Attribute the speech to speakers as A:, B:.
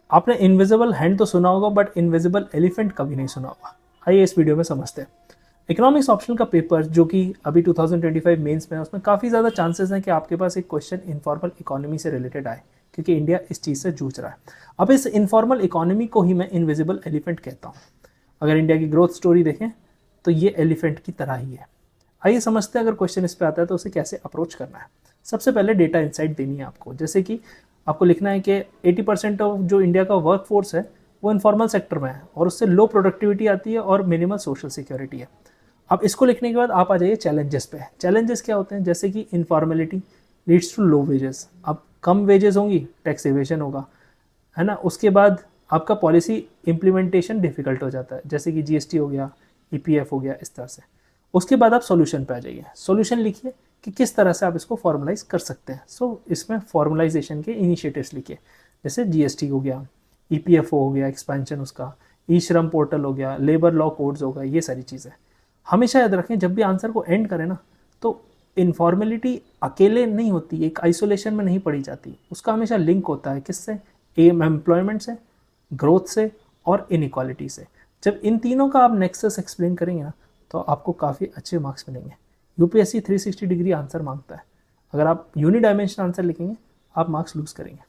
A: आपने invisible hand तो सुना होगा बट इनविजिबल एलिफेंट कभी नहीं सुना होगा। आइए इस वीडियो में समझते हैं। इकोनॉमिक्स ऑप्शनल का पेपर जो कि अभी 2025 मेंस में है, उसमें काफ़ी ज़्यादा चांसेस हैं कि आपके पास एक क्वेश्चन इनफॉर्मल इकोनॉमी से रिलेटेड आए, क्योंकि इंडिया इस चीज़ से जूझ रहा है। अब इस इनफॉर्मल इकोनॉमी को ही मैं इनविजिबल एलिफेंट कहता हूँ। अगर इंडिया की ग्रोथ स्टोरी देखें तो ये एलिफेंट की तरह ही है। आइए समझते हैं अगर क्वेश्चन इस पे आता है तो उसे कैसे अप्रोच करना है। सबसे पहले डेटा इंसाइट देनी है आपको, जैसे कि आपको लिखना है कि 80% ऑफ जो इंडिया का वर्क फोर्स है वो इनफॉर्मल सेक्टर में है और उससे लो प्रोडक्टिविटी आती है और मिनिमल सोशल सिक्योरिटी है। अब इसको लिखने के बाद आप आ जाइए चैलेंजेस पे। चैलेंजेस क्या होते हैं, जैसे कि इनफॉर्मेलिटी लीड्स टू लो वेजेस। अब कम वेजेस होंगी, टैक्स एवेशन होगा, है ना। उसके बाद आपका पॉलिसी इम्प्लीमेंटेशन डिफिकल्ट हो जाता है, जैसे कि जीएसटी हो गया, ईपीएफ हो गया, इस तरह से। उसके बाद आप सॉल्यूशन पे आ जाइए। सॉल्यूशन लिखिए कि किस तरह से आप इसको फॉर्मलाइज कर सकते हैं। इसमें फॉर्मलाइजेशन के इनिशिएटिव्स लिखिए, जैसे जीएसटी हो गया, ईपीएफओ हो गया एक्सपेंशन उसका, ई श्रम पोर्टल हो गया, लेबर लॉ कोड्स हो गया, ये सारी चीज़ें। हमेशा याद रखें जब भी आंसर को एंड करें ना, तो इनफॉर्मेलिटी अकेले नहीं होती, एक आइसोलेशन में नहीं पड़ी जाती, उसका हमेशा लिंक होता है किससे, एम्प्लॉयमेंट से, ग्रोथ से और इनइक्वालिटी से। जब इन तीनों का आप नेक्सस एक्सप्लेन करेंगे ना, तो आपको काफ़ी अच्छे मार्क्स मिलेंगे। यूपीएससी 360 डिग्री आंसर मांगता है। अगर आप यूनी डायमेंशन आंसर लिखेंगे आप मार्क्स लूज करेंगे।